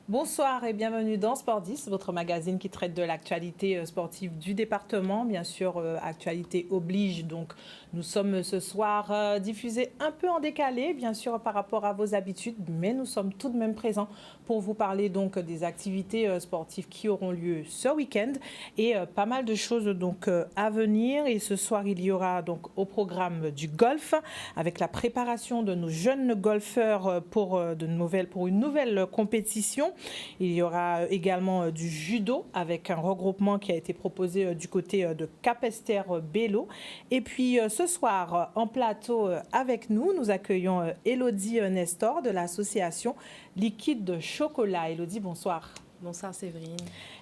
Bonsoir et bienvenue dans Sport 10, votre magazine qui traite de l'actualité sportive du département. Bien sûr, actualité oblige, donc nous sommes ce soir diffusés un peu en décalé, bien sûr, par rapport à vos habitudes, mais nous sommes tout de même présents pour vous parler donc des activités sportives qui auront lieu ce week-end et pas mal de choses donc à venir. Et ce soir, il y aura donc au programme du golf avec la préparation de nos jeunes golfeurs pour une nouvelle compétition. Il y aura également du judo avec un regroupement qui a été proposé du côté de Capesterre-Bello. Et puis ce soir, en plateau avec nous, nous accueillons Élodie Nestor de l'association Liquide Chocolat. Élodie, bonsoir. Bonsoir Séverine.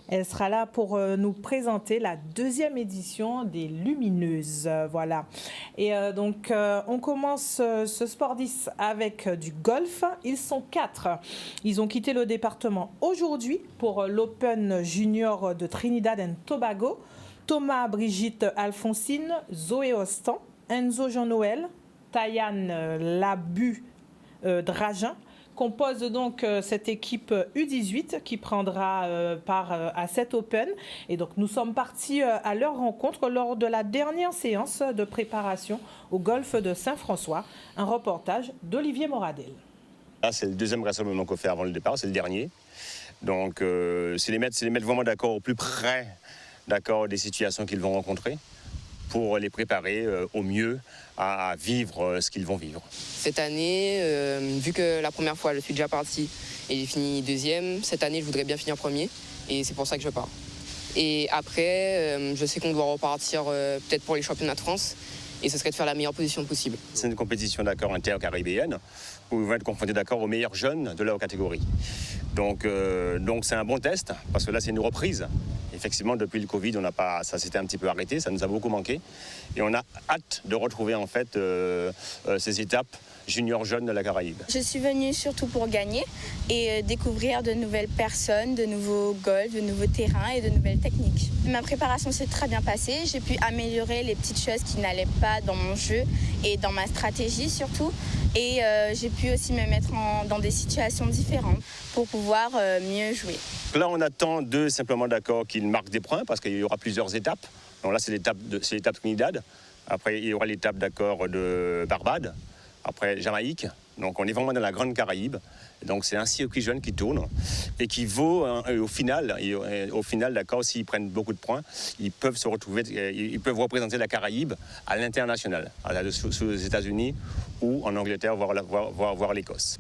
Elle sera là pour nous présenter la deuxième édition des Lumineuses. Voilà. Et donc, on commence ce Sport 10 avec du golf. Ils sont 4. Ils ont quitté le département aujourd'hui pour l'Open Junior de Trinidad and Tobago. Thomas Brigitte Alphonsine, Zoé Ostan, Enzo Jean-Noël, Tayane Labu Dragin, compose donc cette équipe U18 qui prendra part à cet Open. Et donc nous sommes partis à leur rencontre lors de la dernière séance de préparation au golfe de Saint-François. Un reportage d'Olivier Moradel. Là, c'est le deuxième rassemblement qu'on fait avant le départ, c'est le dernier. Donc c'est les mettre vraiment d'accord au plus près des situations qu'ils vont rencontrer pour les préparer au mieux à vivre ce qu'ils vont vivre. Cette année, vu que la première fois je suis déjà parti et j'ai fini deuxième, cette année je voudrais bien finir premier et c'est pour ça que je pars. Et après, je sais qu'on doit repartir peut-être pour les championnats de France et ce serait de faire la meilleure position possible. C'est une compétition intercaribéenne où ils vont être confrontés aux meilleurs jeunes de leur catégorie. Donc c'est un bon test parce que là c'est une reprise. Effectivement, depuis le Covid, ça s'était un petit peu arrêté, ça nous a beaucoup manqué. Et on a hâte de retrouver en fait ces étapes juniors jeunes de la Caraïbe. Je suis venue surtout pour gagner et découvrir de nouvelles personnes, de nouveaux golfs, de nouveaux terrains et de nouvelles techniques. Ma préparation s'est très bien passée. J'ai pu améliorer les petites choses qui n'allaient pas dans mon jeu et dans ma stratégie surtout. Et j'ai pu aussi me mettre dans des situations différentes pour pouvoir mieux jouer. Là, on attend simplement qu'ils marquent des points parce qu'il y aura plusieurs étapes. Donc là, c'est l'étape Trinidad. Après, il y aura l'étape de Barbade. Après, Jamaïque. Donc, on est vraiment dans la Grande Caraïbe. Donc, c'est un circuit jeune qui tourne et qui vaut, au final, s'ils prennent beaucoup de points, ils peuvent se retrouver, ils peuvent représenter la Caraïbe à l'international, sous les États-Unis ou en Angleterre, voir l'Écosse.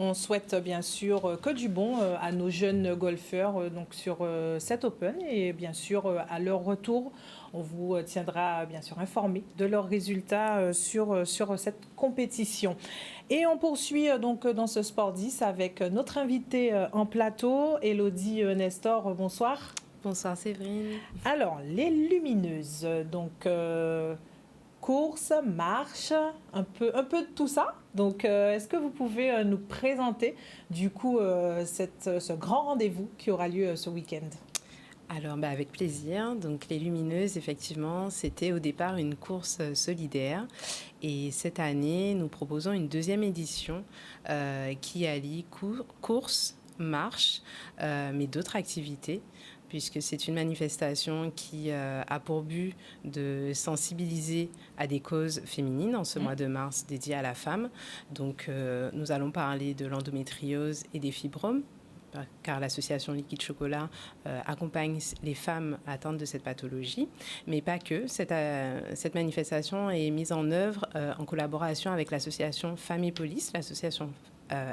On souhaite bien sûr que du bon à nos jeunes golfeurs donc sur cet Open et bien sûr à leur retour, on vous tiendra bien sûr informé de leurs résultats sur cette compétition. Et on poursuit donc dans ce Sport 10 avec notre invitée en plateau, Élodie Nestor. Bonsoir. Bonsoir Séverine. Alors, les Lumineuses, donc course, marche, un peu de tout ça. Donc, est-ce que vous pouvez nous présenter du coup ce grand rendez-vous qui aura lieu ce week-end ? Alors, avec plaisir. Donc, les Lumineuses, effectivement, c'était au départ une course solidaire. Et cette année, nous proposons une deuxième édition qui allie course, marche, mais d'autres activités, puisque c'est une manifestation qui a pour but de sensibiliser à des causes féminines en ce mois de mars dédié à la femme. Donc, nous allons parler de l'endométriose et des fibromes, car l'association Liquide Chocolat accompagne les femmes atteintes de cette pathologie, mais pas que. Cette manifestation est mise en œuvre en collaboration avec l'association Femmes et Police, l'association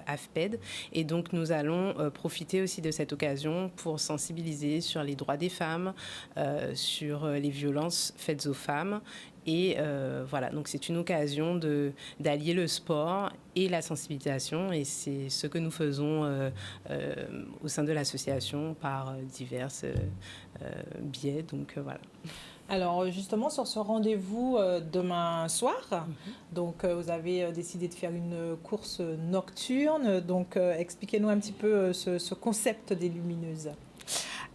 AFPED. Et donc, nous allons profiter aussi de cette occasion pour sensibiliser sur les droits des femmes, sur les violences faites aux femmes Et voilà, donc c'est une occasion d'allier le sport et la sensibilisation. Et c'est ce que nous faisons au sein de l'association par divers biais. Donc voilà. Alors justement sur ce rendez-vous demain soir, donc vous avez décidé de faire une course nocturne, donc expliquez-nous un petit peu ce concept des lumineuses.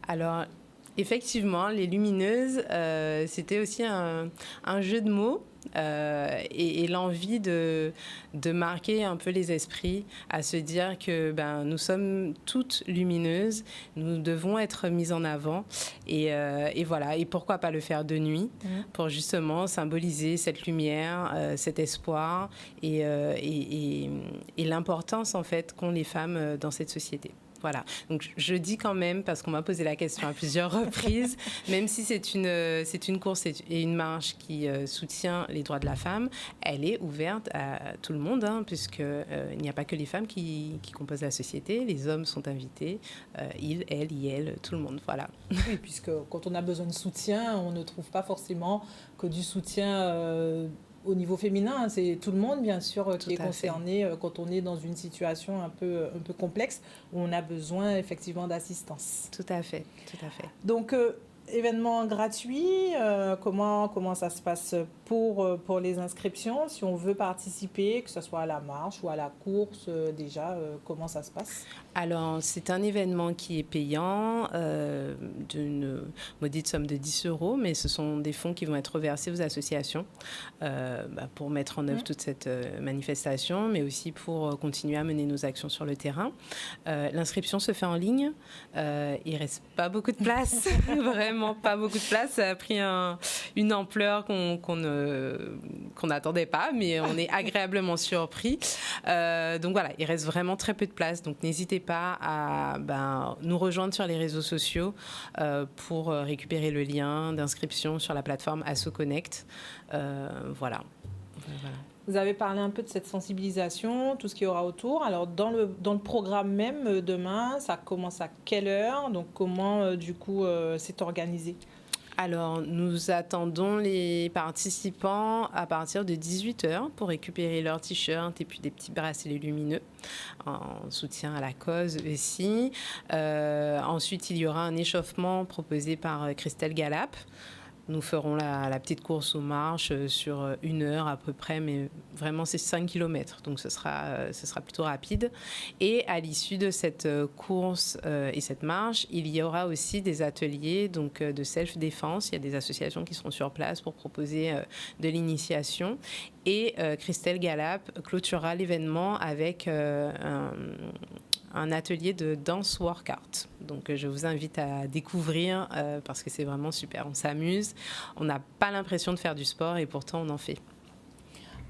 Alors effectivement, les lumineuses, c'était aussi un jeu de mots. Et l'envie de marquer un peu les esprits, à se dire que nous sommes toutes lumineuses, nous devons être mises en avant et voilà, et pourquoi pas le faire de nuit pour justement symboliser cette lumière, cet espoir et l'importance en fait qu'ont les femmes dans cette société. Voilà, donc je dis quand même, parce qu'on m'a posé la question à plusieurs reprises, même si c'est une course et une marche qui soutient les droits de la femme, elle est ouverte à tout le monde, puisqu'il n'y a pas que les femmes qui composent la société, les hommes sont invités, ils, elles, ils, tout le monde, voilà. Oui, puisque quand on a besoin de soutien, on ne trouve pas forcément que du soutien au niveau féminin, c'est tout le monde bien sûr qui est concerné quand on est dans une situation un peu complexe où on a besoin effectivement d'assistance. Tout à fait, tout à fait. Donc événement gratuit, comment ça se passe pour les inscriptions si on veut participer, que ce soit à la marche ou à la course déjà, comment ça se passe? Alors, c'est un événement qui est payant d'une maudite somme de 10 €, mais ce sont des fonds qui vont être reversés aux associations pour mettre en œuvre toute cette manifestation, mais aussi pour continuer à mener nos actions sur le terrain. L'inscription se fait en ligne. Il ne reste pas beaucoup de place, vraiment pas beaucoup de place. Ça a pris une ampleur qu'on n'attendait pas, mais on est agréablement surpris. Donc voilà, il reste vraiment très peu de place. Donc n'hésitez pas à nous rejoindre sur les réseaux sociaux pour récupérer le lien d'inscription sur la plateforme AssoConnect. Voilà. Vous avez parlé un peu de cette sensibilisation, tout ce qu'il y aura autour. Alors, dans le programme même, demain, ça commence à quelle heure? Donc, comment, du coup, c'est organisé? Alors, nous attendons les participants à partir de 18h pour récupérer leurs t-shirts et puis des petits bracelets lumineux en soutien à la cause aussi. Ensuite, il y aura un échauffement proposé par Christelle Galap. Nous ferons la petite course aux marches sur 1 heure à peu près, mais vraiment c'est 5 km, donc ce sera plutôt rapide. Et à l'issue de cette course et cette marche, il y aura aussi des ateliers donc, de self-défense. Il y a des associations qui seront sur place pour proposer de l'initiation. Et Christelle Galap clôturera l'événement avec un atelier de danse workout. Donc je vous invite à découvrir parce que c'est vraiment super. On s'amuse, on n'a pas l'impression de faire du sport et pourtant on en fait.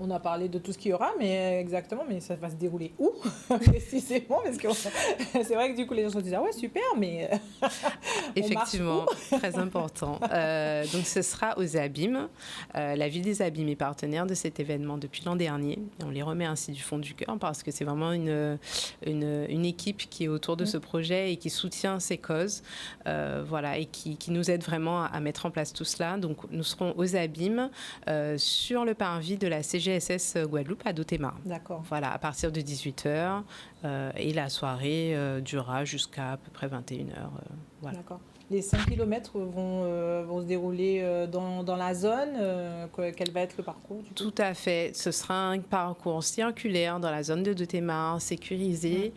On a parlé de tout ce qu'il y aura, mais exactement, mais ça va se dérouler où précisément? Parce que c'est vrai que du coup les gens se disent ah ouais super, mais effectivement très important. Donc ce sera aux Abîmes. La ville des Abîmes est partenaire de cet événement depuis l'an dernier. Et on les remet ainsi du fond du cœur parce que c'est vraiment une équipe qui est autour de ce projet et qui soutient ces causes, voilà, et qui nous aide vraiment à mettre en place tout cela. Donc nous serons aux Abîmes sur le parvis de la CGSS Guadeloupe à Dotémar. D'accord. Voilà, à partir de 18h et la soirée durera jusqu'à à peu près 21h. Voilà. D'accord. Les 5 km vont se dérouler dans la zone. Quel va être le parcours du coup? Tout à fait. Ce sera un parcours circulaire dans la zone de Dotémar, sécurisé.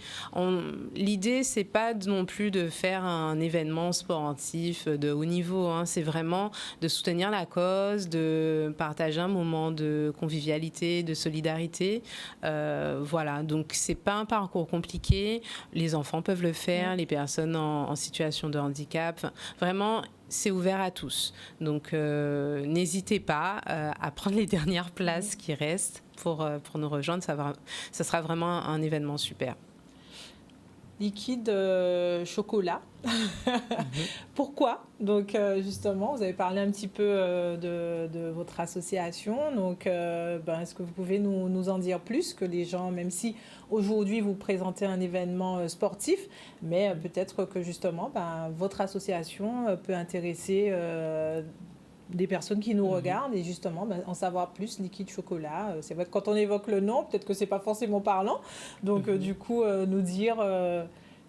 L'idée, c'est pas non plus de faire un événement sportif de haut niveau. C'est vraiment de soutenir la cause, de partager un moment de convivialité, de solidarité. Voilà. Donc, c'est pas un parcours compliqué. Les enfants peuvent le faire, les personnes en situation de handicap. Vraiment, c'est ouvert à tous. Donc, n'hésitez pas à prendre les dernières places qui restent pour nous rejoindre. Ça sera vraiment un événement super. Liquide chocolat. Pourquoi? Donc justement, vous avez parlé un petit peu de votre association. Donc, est-ce que vous pouvez nous en dire plus, que les gens, même si aujourd'hui vous présentez un événement sportif, mais peut-être que justement, votre association peut intéresser des personnes qui nous regardent et justement en savoir plus, Liquide Chocolat. C'est vrai que quand on évoque le nom, peut-être que c'est pas forcément parlant. Donc du coup, nous dire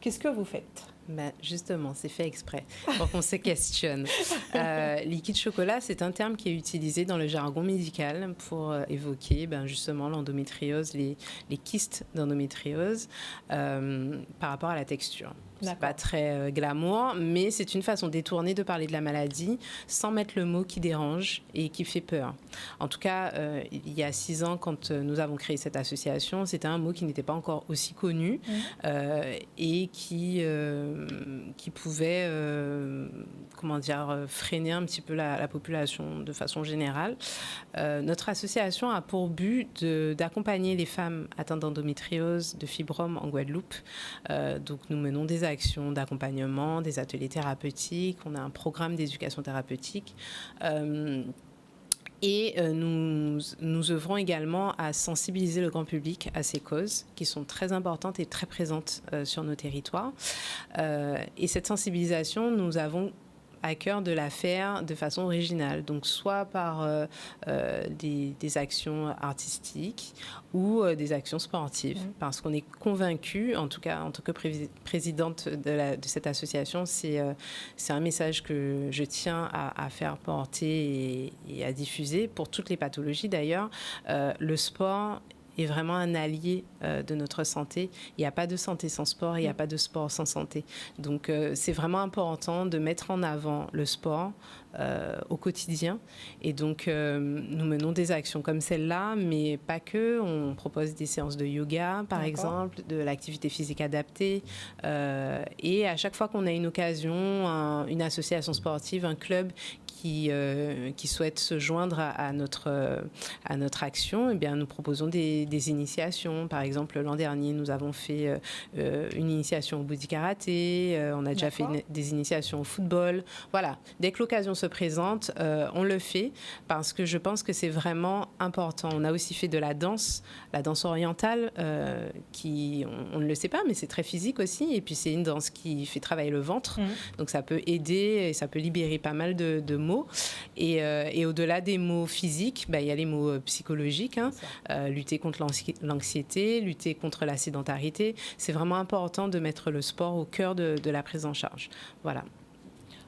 qu'est-ce que vous faites? Ben justement, c'est fait exprès pour qu'on se questionne. Liquide chocolat, c'est un terme qui est utilisé dans le jargon médical pour évoquer justement l'endométriose, les kystes d'endométriose par rapport à la texture. C'est pas très glamour, mais c'est une façon détournée de parler de la maladie sans mettre le mot qui dérange et qui fait peur. En tout cas, il y a 6 ans, quand nous avons créé cette association, c'était un mot qui n'était pas encore aussi connu et qui pouvait freiner un petit peu la population de façon générale. Notre association a pour but d'accompagner les femmes atteintes d'endométriose, de fibromes en Guadeloupe. Donc nous menons des actions d'accompagnement, des ateliers thérapeutiques, on a un programme d'éducation thérapeutique. Nous œuvrons également à sensibiliser le grand public à ces causes qui sont très importantes et très présentes sur nos territoires. Et cette sensibilisation, nous avons à cœur de la faire de façon originale, donc soit par des actions artistiques ou des actions sportives, parce qu'on est convaincu, en tout cas en tant que présidente de cette association, c'est un message que je tiens à faire porter et à diffuser pour toutes les pathologies d'ailleurs. Le sport est vraiment un allié de notre santé. Il n'y a pas de santé sans sport, il n'y a pas de sport sans santé. Donc c'est vraiment important de mettre en avant le sport au quotidien. Et donc nous menons des actions comme celle-là, mais pas que. On propose des séances de yoga, par exemple, de l'activité physique adaptée. Et à chaque fois qu'on a une occasion, une association sportive, un club qui souhaitent se joindre à notre action, eh bien, nous proposons des initiations. Par exemple, l'an dernier, nous avons fait une initiation au body karaté, on a déjà fait des initiations au football. Voilà, dès que l'occasion se présente, on le fait parce que je pense que c'est vraiment important. On a aussi fait de la danse orientale, on ne le sait pas, mais c'est très physique aussi. Et puis, c'est une danse qui fait travailler le ventre. Donc, ça peut aider et ça peut libérer pas mal de mots. Et au-delà des mots physiques, il y a les mots psychologiques, lutter contre l'anxiété, lutter contre la sédentarité. C'est vraiment important de mettre le sport au cœur de la prise en charge. Voilà.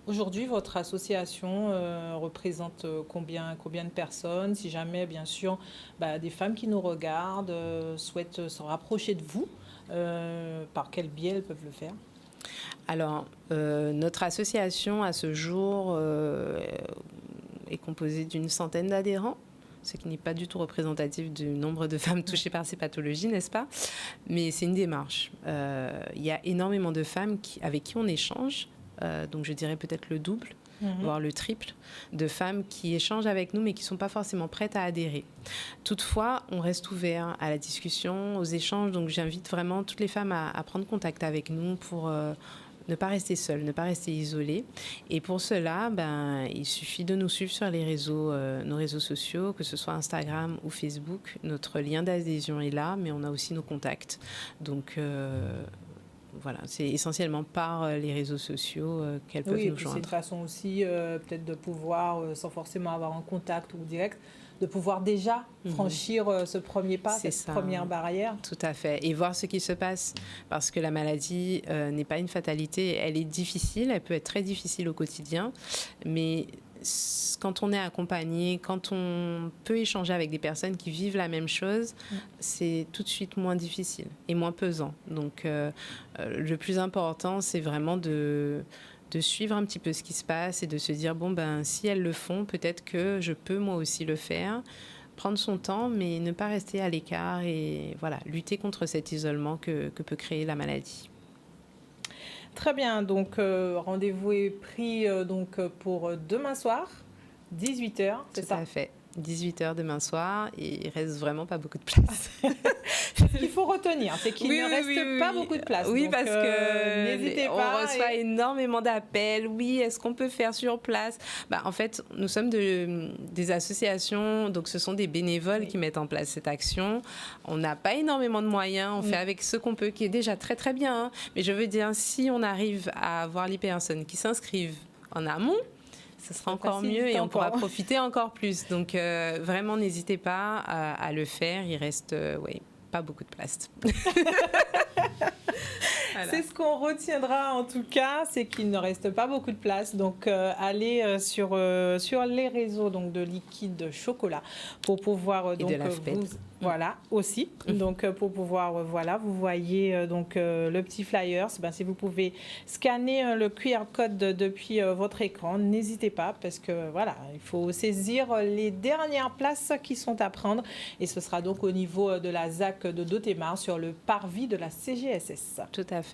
Aujourd'hui, votre association représente combien de personnes? Si jamais, bien sûr, des femmes qui nous regardent souhaitent se rapprocher de vous, par quel biais elles peuvent le faire? Alors, notre association, à ce jour, est composée d'une centaine d'adhérents, ce qui n'est pas du tout représentatif du nombre de femmes touchées par ces pathologies, n'est-ce pas? Mais c'est une démarche. Il y a énormément de femmes avec qui on échange, donc je dirais peut-être le double, voire le triple, de femmes qui échangent avec nous mais qui ne sont pas forcément prêtes à adhérer. Toutefois, on reste ouvert à la discussion, aux échanges, donc j'invite vraiment toutes les femmes à prendre contact avec nous pour ne pas rester seules, ne pas rester isolées. Et pour cela, il suffit de nous suivre sur nos réseaux sociaux, que ce soit Instagram ou Facebook. Notre lien d'adhésion est là, mais on a aussi nos contacts. Donc voilà, c'est essentiellement par les réseaux sociaux qu'elles peuvent nous joindre. C'est une façon aussi peut-être de pouvoir, sans forcément avoir un contact ou direct, de pouvoir déjà franchir ce premier pas, cette première barrière. Tout à fait. Et voir ce qui se passe. Parce que la maladie n'est pas une fatalité. Elle est difficile, elle peut être très difficile au quotidien. Mais quand on est accompagné, quand on peut échanger avec des personnes qui vivent la même chose, c'est tout de suite moins difficile et moins pesant. Donc le plus important, c'est vraiment de suivre un petit peu ce qui se passe et de se dire, si elles le font, peut-être que je peux moi aussi le faire. Prendre son temps, mais ne pas rester à l'écart et voilà, lutter contre cet isolement que peut créer la maladie. Très bien, donc rendez-vous est pris pour demain soir, 18h, c'est ça? Tout à fait. 18h demain soir et il reste vraiment pas beaucoup de place. Ce qu'il faut retenir, c'est qu'il ne reste pas beaucoup de place. Oui, donc, parce que n'hésitez pas. On reçoit énormément d'appels. Oui, est-ce qu'on peut faire sur place? En fait, nous sommes des associations, donc ce sont des bénévoles qui mettent en place cette action. On n'a pas énormément de moyens, on fait avec ce qu'on peut, qui est déjà très très bien. Mais je veux dire, si on arrive à avoir les personnes qui s'inscrivent en amont, Ce sera encore mieux et on pourra profiter encore plus. Donc, vraiment, n'hésitez pas à le faire. Il reste, pas beaucoup de place. Voilà. C'est ce qu'on retiendra en tout cas, c'est qu'il ne reste pas beaucoup de place. Donc, allez sur les réseaux donc, de liquide chocolat pour pouvoir donc, voilà, aussi. Donc, pour pouvoir, vous voyez donc le petit flyer. Si vous pouvez scanner le QR code depuis votre écran, n'hésitez pas parce que, voilà, il faut saisir les dernières places qui sont à prendre. Et ce sera donc au niveau de la ZAC de Dotémar sur le parvis de la CGSS. Tout à fait.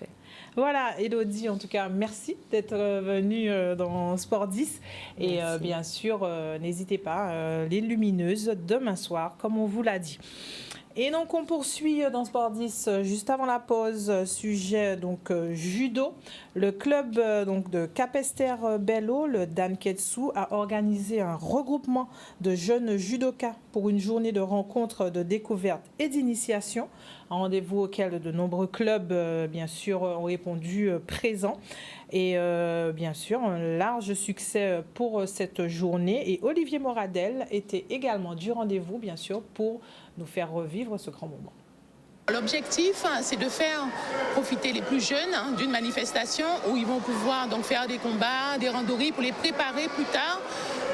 Voilà, Élodie, en tout cas, merci d'être venue dans Sport 10. Et bien sûr, n'hésitez pas, les lumineuses, demain soir, comme on vous l'a dit. Et donc, on poursuit dans Sport 10 juste avant la pause, sujet donc judo. Le club donc, de Capesterre-Belle-Eau, le Danketsu, a organisé un regroupement de jeunes judokas pour une journée de rencontres, de découverte et d'initiation. Un rendez-vous auquel de nombreux clubs, bien sûr, ont répondu présents. Et bien sûr, un large succès pour cette journée. Et Olivier Moradel était également du rendez-vous, bien sûr, pour nous faire revivre ce grand moment. L'objectif, c'est de faire profiter les plus jeunes d'une manifestation où ils vont pouvoir donc faire des combats, des randonnées pour les préparer plus tard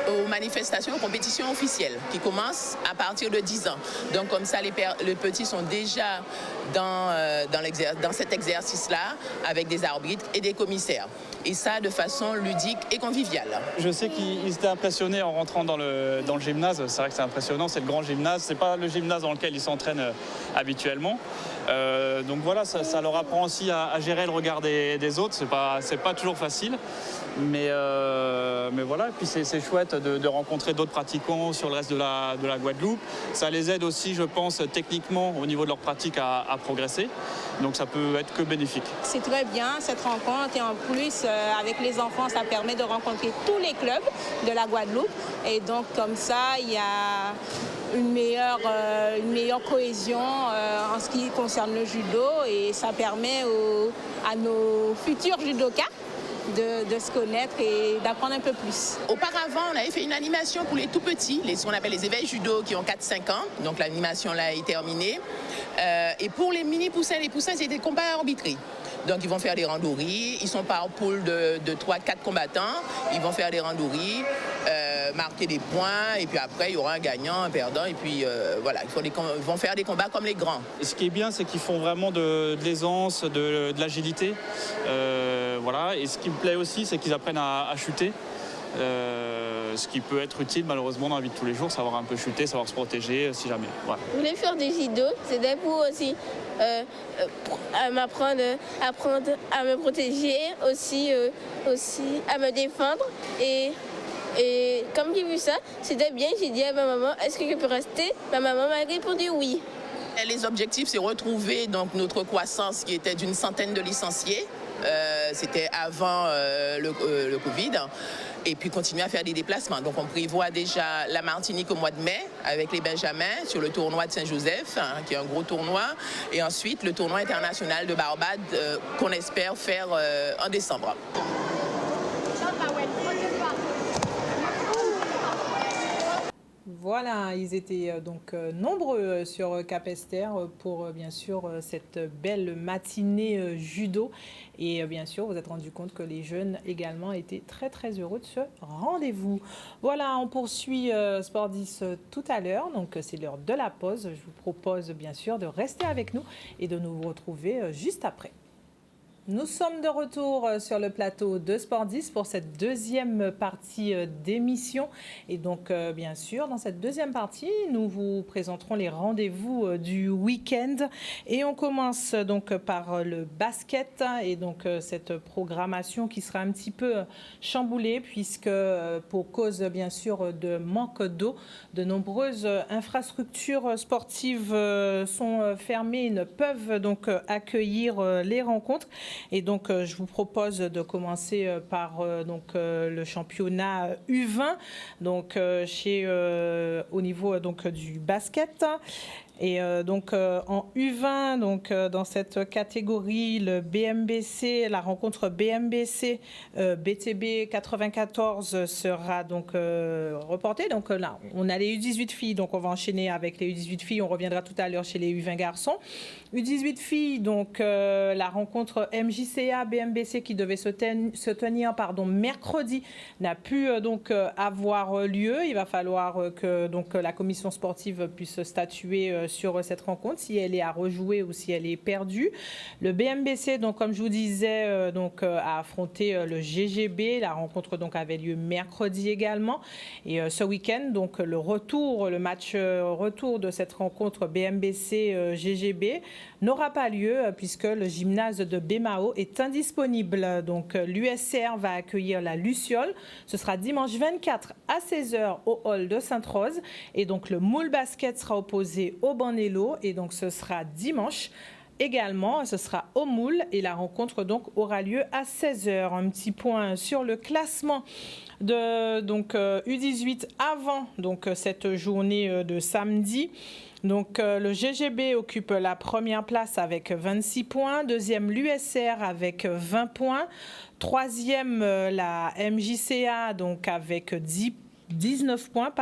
aux manifestations, aux compétitions officielles qui commencent à partir de 10 ans. Donc comme ça, les petits sont déjà dans cet exercice-là avec des arbitres et des commissaires. Et ça de façon ludique et conviviale. Je sais qu'ils étaient impressionnés en rentrant dans le gymnase. C'est vrai que c'est impressionnant, c'est le grand gymnase. C'est pas le gymnase dans lequel ils s'entraînent habituellement. Donc voilà, ça leur apprend aussi à gérer le regard des autres. C'est pas toujours facile. Mais voilà, et puis c'est chouette de rencontrer d'autres pratiquants sur le reste de la Guadeloupe. Ça les aide aussi, je pense, techniquement au niveau de leur pratique à progresser. Donc ça peut être que bénéfique. C'est très bien cette rencontre et en plus avec les enfants, ça permet de rencontrer tous les clubs de la Guadeloupe. Et donc comme ça, il y a une meilleure cohésion en ce qui concerne le judo et ça permet à nos futurs judokas de se connaître et d'apprendre un peu plus. Auparavant, on avait fait une animation pour les tout petits, ce qu'on appelle les éveils judo qui ont 4-5 ans. Donc l'animation là est terminée. Et pour les mini-poussins, les poussins, c'est des combats arbitrés. Donc ils vont faire des randonnées, ils sont par pool de 3-4 combattants, ils vont faire des randonnées, marquer des points, et puis après il y aura un gagnant, un perdant, et puis voilà, ils vont faire des combats comme les grands. Et ce qui est bien, c'est qu'ils font vraiment de l'aisance, de l'agilité, voilà. Et ce qui me plaît aussi, c'est qu'ils apprennent à chuter. Ce qui peut être utile malheureusement dans la vie de tous les jours, savoir un peu chuter, savoir se protéger si jamais. Voilà. Je voulais faire du judo, c'était pour aussi apprendre à me protéger, aussi à me défendre. Et comme j'ai vu ça, c'était bien, j'ai dit à ma maman, est-ce que je peux rester? Ma maman m'a répondu oui. Et les objectifs, c'est retrouver donc, notre croissance qui était d'une centaine de licenciés. C'était avant le Covid. Et puis continuer à faire des déplacements. Donc on prévoit déjà la Martinique au mois de mai avec les Benjamins sur le tournoi de Saint-Joseph, qui est un gros tournoi. Et ensuite le tournoi international de Barbade qu'on espère faire en décembre. Voilà, ils étaient donc nombreux sur Capesterre pour bien sûr cette belle matinée judo. Et bien sûr, vous vous êtes rendu compte que les jeunes également étaient très très heureux de ce rendez-vous. Voilà, on poursuit Sport 10 tout à l'heure. Donc c'est l'heure de la pause. Je vous propose bien sûr de rester avec nous et de nous retrouver juste après. Nous sommes de retour sur le plateau de Sport 10 pour cette deuxième partie d'émission. Et donc, bien sûr, dans cette deuxième partie, nous vous présenterons les rendez-vous du week-end. Et on commence donc par le basket et donc cette programmation qui sera un petit peu chamboulée puisque pour cause, bien sûr, de manque d'eau, de nombreuses infrastructures sportives sont fermées et ne peuvent donc accueillir les rencontres. Et donc, je vous propose de commencer par le championnat U20, donc au niveau donc du basket. Et donc en U20, donc dans cette catégorie, le BMBC, la rencontre BMBC BTB 94 sera donc reportée. Donc là, on a les U18 filles, donc on va enchaîner avec les U18 filles. On reviendra tout à l'heure chez les U20 garçons. U18 filles, donc la rencontre MJCA BMBC qui devait se tenir mercredi n'a pu donc avoir lieu. Il va falloir que donc la commission sportive puisse statuer sur cette rencontre, si elle est à rejouer ou si elle est perdue. Le BMBC, donc comme je vous disais, a affronté le GGB. La rencontre donc avait lieu mercredi également. Et ce week-end, donc le match retour de cette rencontre BMBC GGB n'aura pas lieu puisque le gymnase de Bémao est indisponible. Donc l'USR va accueillir la Luciole. Ce sera dimanche 24 à 16h au hall de Sainte-Rose. Et donc le Moule Basket sera opposé au Banello. Et donc ce sera dimanche. Également, ce sera au Moule et la rencontre donc aura lieu à 16h. Un petit point sur le classement de donc U18 avant donc cette journée de samedi. Donc le GGB occupe la première place avec 26 points, deuxième l'USR avec 20 points, troisième la MJCA donc avec 19 points,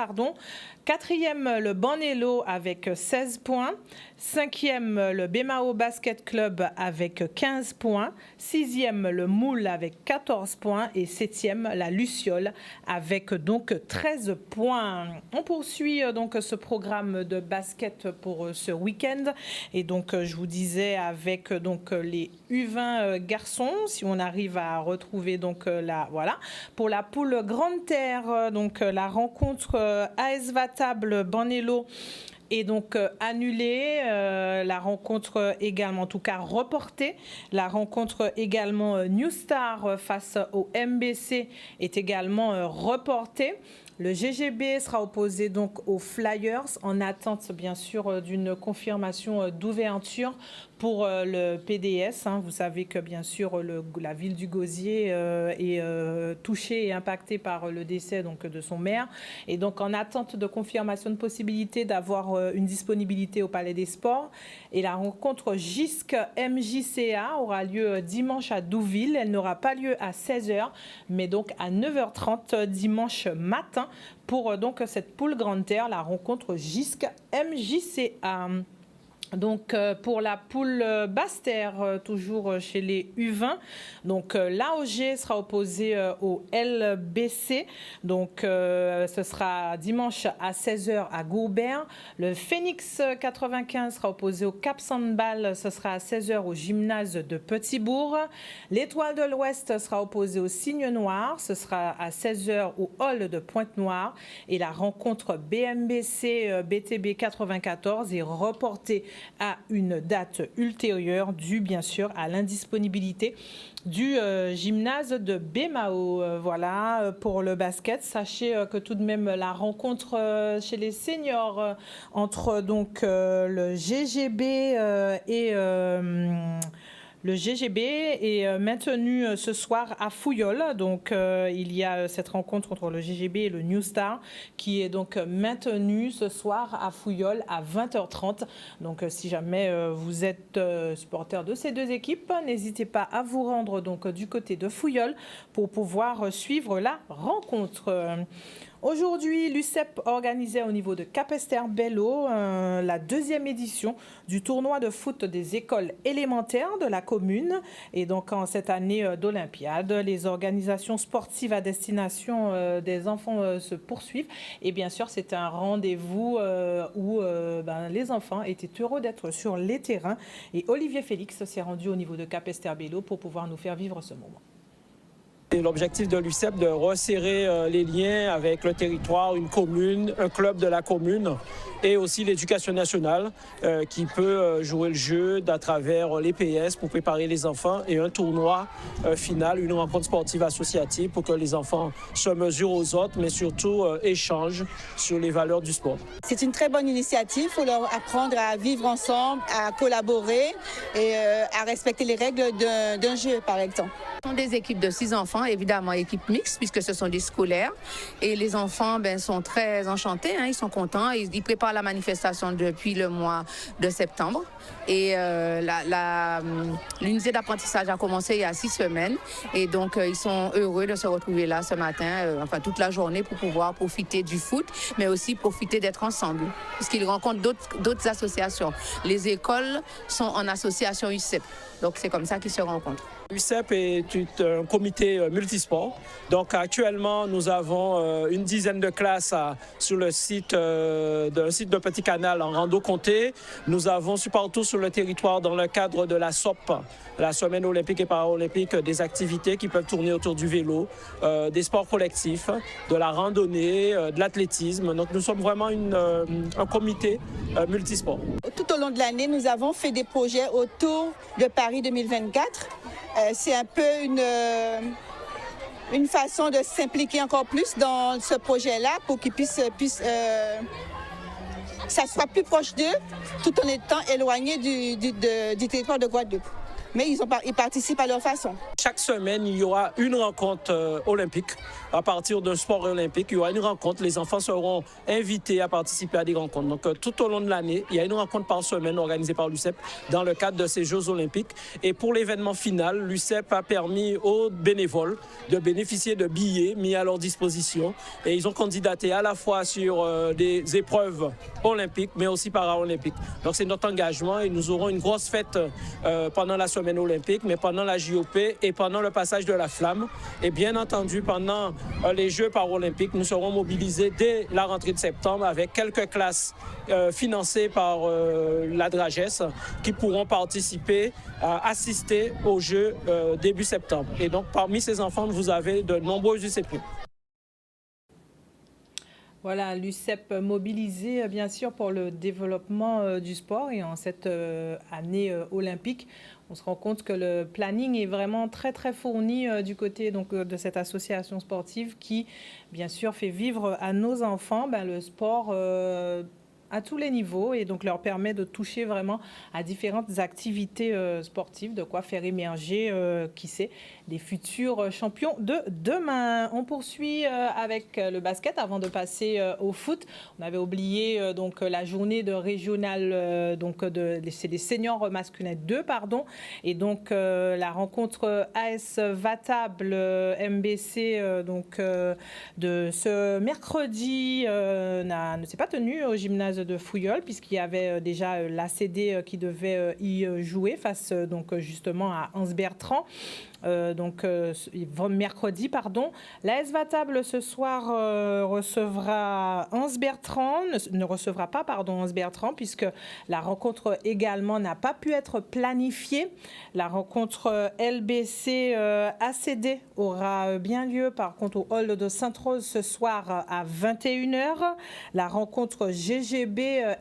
quatrième le Banello avec 16 points, cinquième le Bémao Basket Club avec 15 points, sixième le Moule avec 14 points et septième la Luciole avec donc 13 points. On poursuit donc ce programme de basket pour ce week-end et donc je vous disais avec donc les U20 garçons, si on arrive à retrouver donc pour la poule Grande Terre, donc la rencontre AS Vatable Banello est donc annulée, la rencontre également, en tout cas reportée. La rencontre également New Star face au MBC est également reportée. Le GGB sera opposé donc aux Flyers en attente bien sûr d'une confirmation d'ouverture pour le PDS. Vous savez que bien sûr la ville du Gosier est touchée et impactée par le décès donc de son maire. Et donc en attente de confirmation de possibilité d'avoir une disponibilité au Palais des Sports. Et la rencontre JISC MJCA aura lieu dimanche à Douville. Elle n'aura pas lieu à 16h, mais donc à 9h30 dimanche matin pour donc cette poule Grande Terre, la rencontre JISC MJCA. Donc pour la poule Basse-Terre, toujours chez les U20, donc l'AOG sera opposé au LBC, donc ce sera dimanche à 16h à Gourbert. Le Phoenix 95 sera opposé au Cap Sandball, ce sera à 16h au gymnase de Petit-Bourg. L'Étoile de l'Ouest sera opposé au Cygne Noir, ce sera à 16h au hall de Pointe-Noire. Et la rencontre BMBC BTB 94 est reportée à une date ultérieure due bien sûr à l'indisponibilité du gymnase de Bémao. Voilà pour le basket. Sachez que tout de même la rencontre chez les seniors entre donc le GGB et le GGB est maintenu ce soir à Fouillol. Donc, il y a cette rencontre entre le GGB et le New Star qui est donc maintenue ce soir à Fouillol à 20h30. Donc, si jamais vous êtes supporter de ces deux équipes, n'hésitez pas à vous rendre donc du côté de Fouillol pour pouvoir suivre la rencontre. Aujourd'hui, l'UCEP organisait au niveau de Capesterre-Belle-Eau la deuxième édition du tournoi de foot des écoles élémentaires de la commune. Et donc, en cette année d'Olympiade, les organisations sportives à destination des enfants se poursuivent. Et bien sûr, c'est un rendez-vous où les enfants étaient heureux d'être sur les terrains. Et Olivier Félix s'est rendu au niveau de Capesterre-Belle-Eau pour pouvoir nous faire vivre ce moment. Et l'objectif de l'UCEP de resserrer les liens avec le territoire, une commune, un club de la commune et aussi l'éducation nationale qui peut jouer le jeu à travers les PS pour préparer les enfants et un tournoi final, une rencontre sportive associative pour que les enfants se mesurent aux autres, mais surtout échangent sur les valeurs du sport. C'est une très bonne initiative, il faut leur apprendre à vivre ensemble, à collaborer et à respecter les règles d'un jeu par exemple. Ce sont des équipes de 6 enfants enfants, évidemment, équipe mixte, puisque ce sont des scolaires. Et les enfants sont très enchantés, ils sont contents. Ils préparent la manifestation depuis le mois de septembre. Et l'unité d'apprentissage a commencé il y a 6 semaines. Et donc, ils sont heureux de se retrouver là ce matin, toute la journée, pour pouvoir profiter du foot, mais aussi profiter d'être ensemble, puisqu'ils rencontrent d'autres associations. Les écoles sont en association UCEP. Donc, c'est comme ça qu'ils se rencontrent. L'UCEP est un comité multisport. Donc actuellement, nous avons une dizaine de classes sur le site de Petit Canal en Rando-Comté. Nous avons partout sur le territoire, dans le cadre de la SOP, la Semaine olympique et paralympique, des activités qui peuvent tourner autour du vélo, des sports collectifs, de la randonnée, de l'athlétisme. Donc nous sommes vraiment un comité multisport. Tout au long de l'année, nous avons fait des projets autour de Paris 2024. C'est un peu une façon de s'impliquer encore plus dans ce projet-là pour qu'ils puissent ça soit plus proche d'eux, tout en étant éloignés du territoire de Guadeloupe. Mais ils participent à leur façon. Chaque semaine, il y aura une rencontre olympique. À partir d'un sport olympique, il y aura une rencontre. Les enfants seront invités à participer à des rencontres. Donc, tout au long de l'année, il y a une rencontre par semaine organisée par l'UCEP dans le cadre de ces Jeux olympiques. Et pour l'événement final, l'UCEP a permis aux bénévoles de bénéficier de billets mis à leur disposition. Et ils ont candidaté à la fois sur des épreuves olympiques, mais aussi paralympiques. Donc, c'est notre engagement et nous aurons une grosse fête pendant la semaine olympique, mais pendant la JOP et pendant le passage de la flamme. Et bien entendu, pendant les Jeux paralympiques, nous serons mobilisés dès la rentrée de septembre avec quelques classes financées par la DRAGES qui pourront participer, assister aux Jeux début septembre. Et donc, parmi ces enfants, vous avez de nombreux UCP. Voilà, l'UCEP mobilisé bien sûr pour le développement du sport et en cette année olympique, on se rend compte que le planning est vraiment très très fourni du côté de cette association sportive qui bien sûr fait vivre à nos enfants le sport à tous les niveaux et donc leur permet de toucher vraiment à différentes activités sportives, de quoi faire émerger, qui sait, les futurs champions de demain. On poursuit avec le basket avant de passer au foot. On avait oublié donc la journée de régional, c'est les seniors masculins 2, pardon, et donc la rencontre AS Vatable MBC de ce mercredi ne s'est pas tenue au gymnase de Fouilleul puisqu'il y avait déjà l'ACD qui devait y jouer face justement à Anse-Bertrand. Mercredi, pardon. L'AS Vatable ce soir recevra Anse-Bertrand, ne recevra pas, pardon, Anse-Bertrand, puisque la rencontre également n'a pas pu être planifiée. La rencontre LBC ACD aura bien lieu, par contre, au hall de Sainte-Rose ce soir à 21h. La rencontre GGB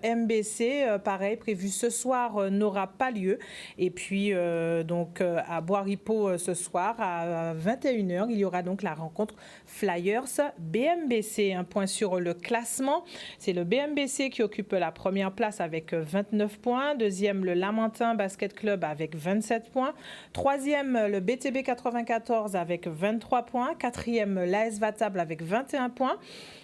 MBC, pareil, prévue ce soir, n'aura pas lieu. Et puis, à Bois-Ripaud ce soir à 21h, il y aura donc la rencontre Flyers BMBC. Un point sur le classement, c'est le BMBC qui occupe la première place avec 29 points, deuxième le Lamentin Basket Club avec 27 points, troisième le BTB 94 avec 23 points, quatrième l'AS Vatable avec 21 points,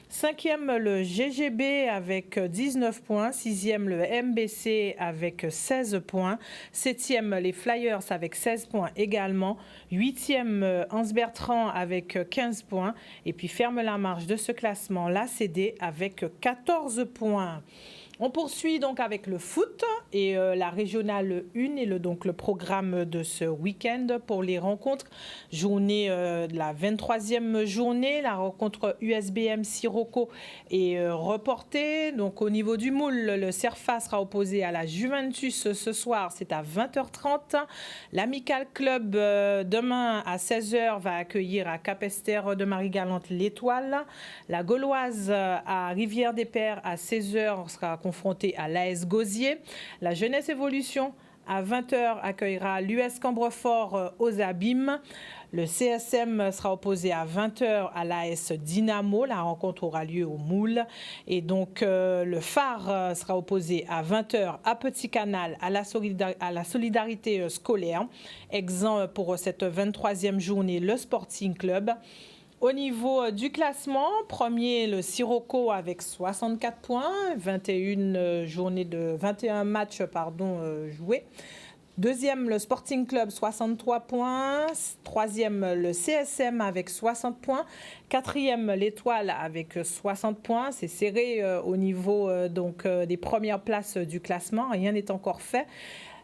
cinquième, le GGB avec 19 points. Sixième, le MBC avec 16 points. Septième, les Flyers avec 16 points également. Huitième, Anse-Bertrand avec 15 points. Et puis ferme la marche de ce classement, l'ACD avec 14 points. On poursuit donc avec le foot et la régionale 1 et le programme de ce week-end pour les rencontres. Journée de la 23e journée, la rencontre USBM Sirocco est reportée. Donc au niveau du moule, le Cerfa sera opposé à la Juventus ce soir, c'est à 20h30. L'Amical Club demain à 16h va accueillir à Capesterre de Marie-Galante l'Étoile. La Gauloise à Rivière-des-Pères à 16h sera confrontée à l'AS Gosier. La Jeunesse Évolution à 20h, accueillera l'US Cambrefort aux Abîmes. Le CSM sera opposé à 20h à l'AS Dynamo. La rencontre aura lieu au Moule. Et donc, le Phare sera opposé à 20h à Petit Canal à la solidarité scolaire. Exempt pour cette 23e journée, le Sporting Club. Au niveau du classement, premier le Sirocco avec 64 points, 21 matchs joués. Deuxième, le Sporting Club, 63 points. Troisième, le CSM avec 60 points. Quatrième, l'Étoile avec 60 points. C'est serré au niveau des premières places du classement. Rien n'est encore fait.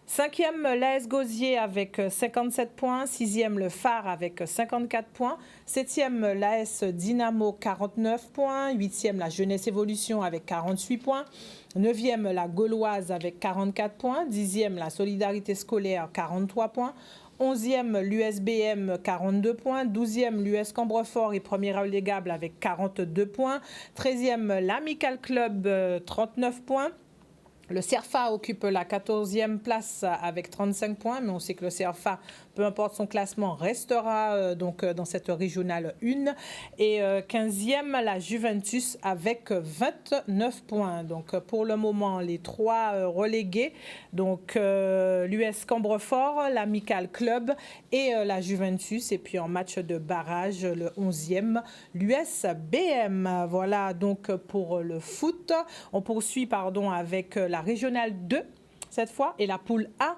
Cinquième, l'AS Gosier avec 57 points. Sixième, le Phare avec 54 points. Septième, l'AS Dynamo, 49 points. Huitième, la Jeunesse Évolution avec 48 points. Neuvième, la Gauloise avec 44 points. Dixième, la Solidarité Scolaire, 43 points. 11e, l'USBM, 42 points. 12e, l'US Cambrefort et Premier Relégable avec 42 points. 13e, l'Amical Club, 39 points. Le CERFA occupe la 14e place avec 35 points, mais on sait que le CERFA, peu importe son classement, restera dans cette régionale 1. Et 15e, la Juventus avec 29 points. Donc pour le moment, les trois relégués, donc l'US Cambrefort, l'Amical Club et la Juventus. Et puis en match de barrage, le 11e, l'USBM. Voilà donc pour le foot. On poursuit avec la régionale 2 cette fois et la poule A.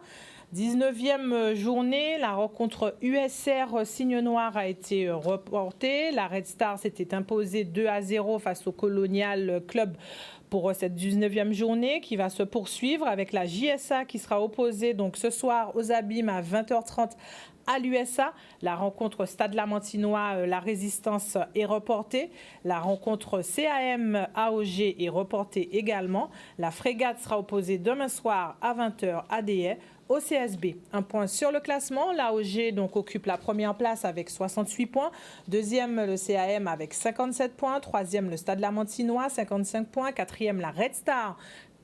19e journée, la rencontre USR Signe Noir a été reportée. La Red Star s'était imposée 2-0 face au Colonial Club pour cette 19e journée qui va se poursuivre avec la JSA qui sera opposée donc ce soir aux Abîmes à 20h30 à l'USA. La rencontre Stade Lamantinois, la Résistance est reportée. La rencontre CAM AOG est reportée également. La Frégate sera opposée demain soir à 20h à Déhay au CSB. Un point sur le classement. L'AOG occupe la première place avec 68 points. Deuxième, le CAM avec 57 points. Troisième, le Stade Lamantinois, 55 points. Quatrième, la Red Star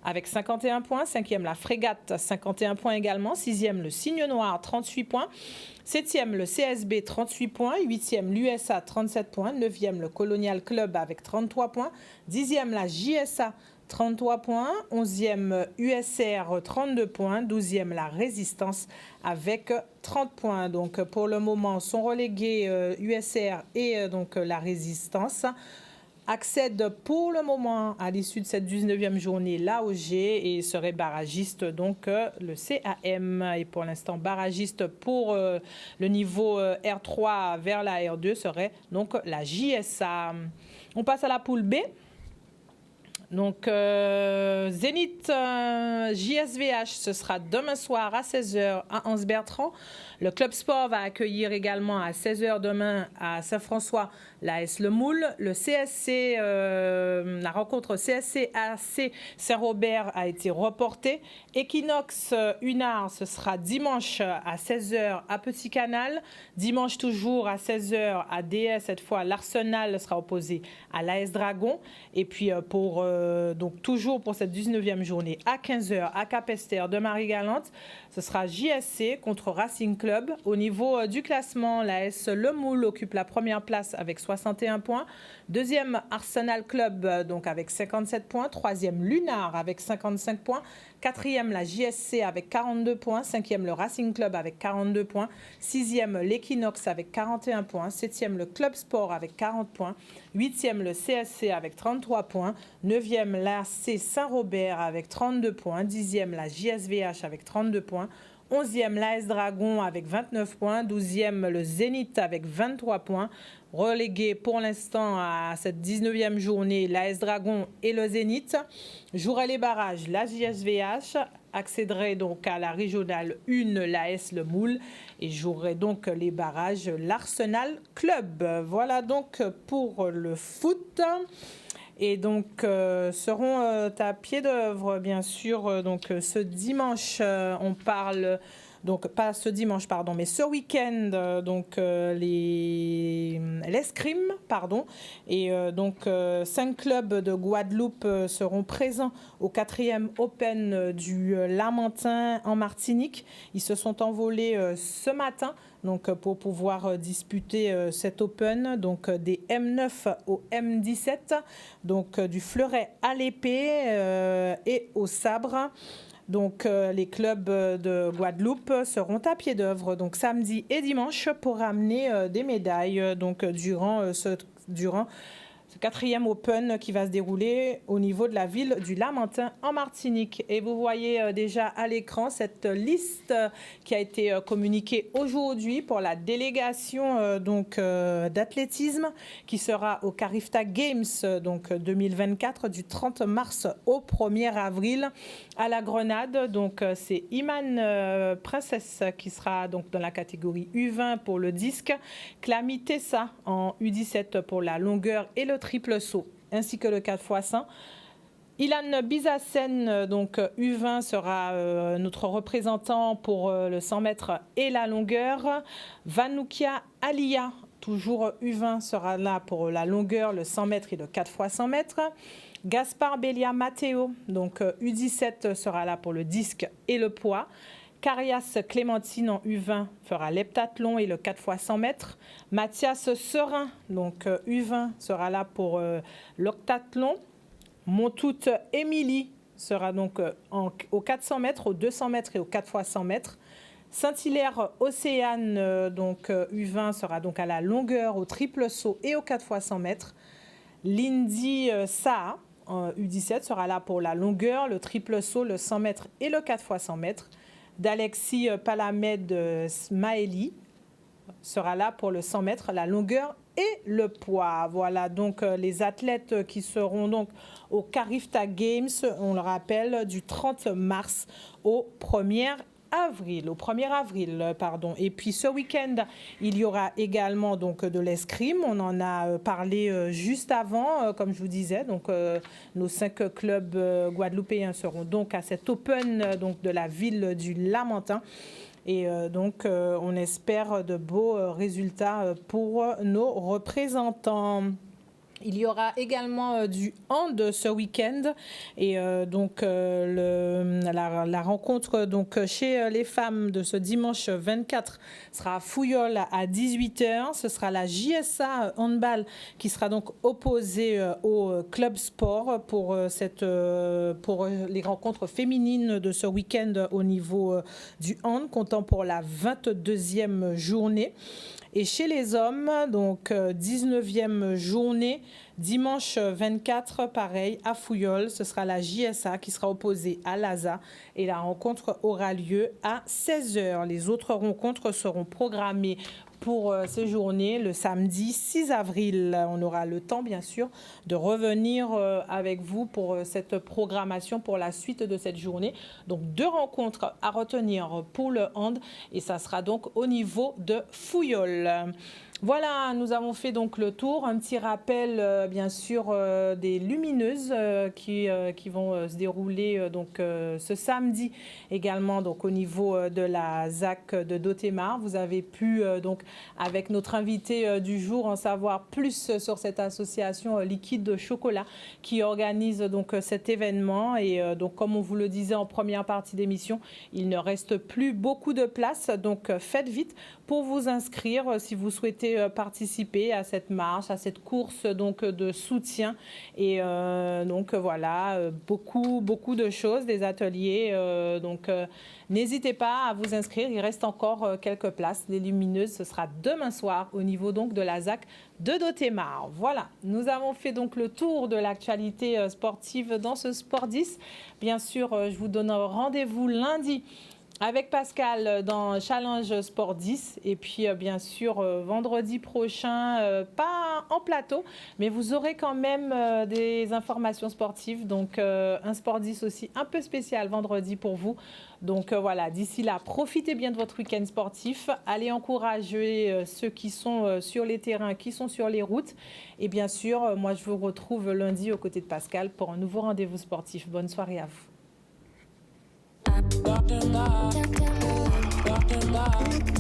avec 51 points. Cinquième, la Frégate, 51 points également. Sixième, le Signe Noir, 38 points. Septième, le CSB, 38 points. Huitième, l'USA, 37 points. Neuvième, le Colonial Club avec 33 points. Dixième, la JSA, 33 points. 11e, USR, 32 points. 12e, la Résistance avec 30 points. Donc, pour le moment, sont relégués USR et la Résistance. Accède pour le moment à l'issue de cette 19e journée l'AOG et serait barragiste le CAM. Et pour l'instant, barragiste pour le niveau R3 vers la R2 serait donc la JSA. On passe à la poule B. Donc, Zénith JSVH, ce sera demain soir à 16h à Anse-Bertrand. Le Club Sport va accueillir également à 16h demain à Saint-François l'AS Le Moule. Le CSC, la rencontre CSC-AC Saint-Robert a été reportée. Equinox Unard, ce sera dimanche à 16h à Petit Canal. Dimanche toujours à 16h à DS, cette fois l'Arsenal sera opposé à l'AS Dragon. Et puis toujours pour cette 19e journée à 15h à Capesterre de Marie-Galante, ce sera JSC contre Racing Club. Au niveau du classement, l'AS Le Moule occupe la première place avec 61 points. Deuxième, Arsenal Club avec 57 points. Troisième, Lunar avec 55 points. Quatrième, la JSC avec 42 points. Cinquième, le Racing Club avec 42 points. Sixième, l'Equinox avec 41 points. Septième, le Club Sport avec 40 points. Huitième, le CSC avec 33 points. Neuvième, l'AC Saint-Robert avec 32 points. Dixième, la JSVH avec 32 points. 11e, l'AS Dragon avec 29 points. 12e, le Zénith avec 23 points. Relégués pour l'instant à cette 19e journée, l'AS Dragon et le Zénith. Joueraient les barrages, la JSVH accéderait donc à la régionale 1, l'AS Le Moule, et jouerait donc les barrages, l'Arsenal Club. Voilà donc pour le foot. Et donc, seront à pied d'œuvre, bien sûr. Donc, ce dimanche, on parle Donc, pas ce dimanche, pardon, mais ce week-end, l'escrime, pardon. Et 5 clubs de Guadeloupe seront présents au 4e Open du Lamentin en Martinique. Ils se sont envolés ce matin donc, pour pouvoir disputer cet Open, donc des M9 au M17, donc du fleuret à l'épée et au sabre. Donc, les clubs de Guadeloupe seront à pied d'œuvre donc samedi et dimanche pour ramener des médailles donc durant ce 4e Open qui va se dérouler au niveau de la ville du Lamentin en Martinique. Et vous voyez déjà à l'écran cette liste qui a été communiquée aujourd'hui pour la délégation d'athlétisme qui sera au Carifta Games 2024 du 30 mars au 1er avril à la Grenade. Donc c'est Iman Princesse qui sera donc dans la catégorie U20 pour le disque, Clamy Tessa en U17 pour la longueur et le triple saut, ainsi que le 4x100. Ilan Bizassen, donc U20, sera notre représentant pour le 100 mètres et la longueur. Vanoukia Alia, toujours U20, sera là pour la longueur, le 100 mètres et le 4x100 mètres. Gaspard Belia Matteo, donc U17, sera là pour le disque et le poids. Carias Clémentine en U20 fera l'heptathlon et le 4x100 mètres. Mathias Serin, donc U20, sera là pour l'octathlon. Montoute Émilie sera donc au 400 mètres, au 200 mètres et au 4x100 mètres. Saint-Hilaire Océane, donc U20, sera donc à la longueur, au triple saut et au 4x100 mètres. Lindy Saa, U17, sera là pour la longueur, le triple saut, le 100 mètres et le 4x100 mètres. D'Alexis Palamed Smaeli sera là pour le 100 mètres, la longueur et le poids. Voilà donc les athlètes qui seront donc au Carifta Games, on le rappelle, du 30 mars au 1er avril. Et puis ce week-end, il y aura également donc de l'escrime. On en a parlé juste avant, comme je vous disais. Donc nos 5 clubs guadeloupéens seront donc à cet Open donc de la ville du Lamentin. Et on espère de beaux résultats pour nos représentants. Il y aura également du hand ce week-end et la rencontre donc chez les femmes de ce dimanche 24 sera à Fouillol à 18h. Ce sera la JSA handball qui sera donc opposée au club sport pour les rencontres féminines de ce week-end au niveau du hand, comptant pour la 22e journée. Et chez les hommes, donc 19e journée, dimanche 24, pareil, à Fouillol, ce sera la JSA qui sera opposée à l'ASA et la rencontre aura lieu à 16h. Les autres rencontres seront programmées pour ces journées le samedi 6 avril. On aura le temps, bien sûr, de revenir avec vous pour cette programmation pour la suite de cette journée. Donc, 2 rencontres à retenir pour le hand et ça sera donc au niveau de Fouillol. Voilà, nous avons fait donc le tour. Un petit rappel, bien sûr, des lumineuses qui vont se dérouler donc ce samedi également donc au niveau de la ZAC de Dotémar. Vous avez pu donc avec notre invité du jour en savoir plus sur cette association Liquide de Chocolat qui organise donc cet événement. Et donc comme on vous le disait en première partie d'émission, il ne reste plus beaucoup de place. Donc faites vite pour vous inscrire si vous souhaitez participer à cette marche, à cette course donc de soutien. Et donc voilà, beaucoup de choses, des ateliers. N'hésitez pas à vous inscrire. Il reste encore quelques places. Les lumineuses, ce sera demain soir au niveau donc de la ZAC de Dotémar. Voilà, nous avons fait donc le tour de l'actualité sportive dans ce Sport 10. Bien sûr, je vous donne rendez-vous lundi avec Pascal dans Challenge Sport 10 et puis bien sûr vendredi prochain, pas en plateau, mais vous aurez quand même des informations sportives, donc un Sport 10 aussi un peu spécial vendredi pour vous. Donc voilà, d'ici là, profitez bien de votre week-end sportif, allez encourager ceux qui sont sur les terrains, qui sont sur les routes et bien sûr, moi je vous retrouve lundi aux côtés de Pascal pour un nouveau rendez-vous sportif. Bonne soirée à vous. Guadeloupe.